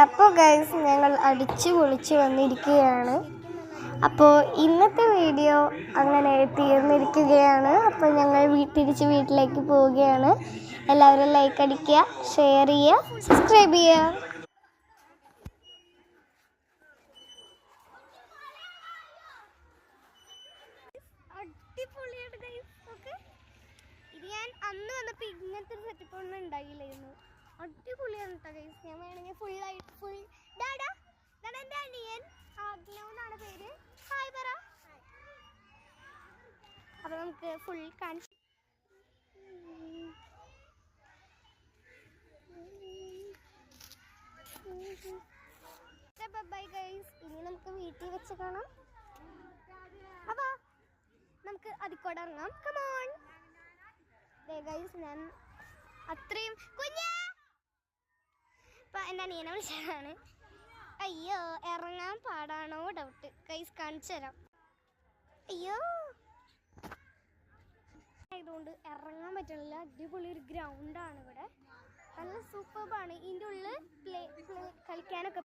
അപ്പോൾ ഗൈസ് ഞങ്ങൾ അടിച്ചു പൊളിച്ച് വന്നിരിക്കുകയാണ്. അപ്പോൾ ഇന്നത്തെ വീഡിയോ അങ്ങനെ തീർന്നിരിക്കുകയാണ്. അപ്പോൾ ഞങ്ങൾ തിരിച്ച് വീട്ടിലേക്ക് പോവുകയാണ്. എല്ലാവരും ലൈക്ക് അടിക്കുക, ഷെയർ ചെയ്യുക, സബ്സ്ക്രൈബ് ചെയ്യുക. അടിപൊളിയാണ് ഗൈസ്. ഓക്കെ, ഇത് ഞാൻ അന്ന് വന്നപ്പോൾ ഇങ്ങനത്തെ ഒരു സെറ്റപ്പ് ഒന്നും ഉണ്ടായില്ലായിരുന്നു. അടിപൊളിയാണ് കേട്ടോ ഗൈസ്. ഞാൻ വേണമെങ്കിൽ ഫുൾ ഡാഡാ എൻ്റെ അനിയൻ ആഗ്ലൗന്നാണ് പേര്. ഹായ് പറ. അപ്പോൾ നമുക്ക് ഫുൾ കാണിച്ചു. Bye guys. ഇനി നമുക്ക് വീട്ടിൽ വെച്ച് കാണാം. അപ്പോൾ നമുക്ക് അതിക്കോടെ ഇറങ്ങാം. Come on guys. ഞാൻ അത്രയും ഇപ്പം എൻ്റെ അനിയനെ വിളിച്ചതാണ്. അയ്യോ, ഇറങ്ങാൻ പാടാണോ ഡൗട്ട്. ഗൈസ് കാണിച്ചു തരാം. അയ്യോ, ആയതുകൊണ്ട് ഇറങ്ങാൻ പറ്റില്ല. അടിപൊളി ഒരു ഗ്രൗണ്ടാണ് ഇവിടെ. നല്ല സൂപ്പർബാണ്. ഇതിൻ്റെ ഉള്ളിൽ കളിക്കാനൊക്കെ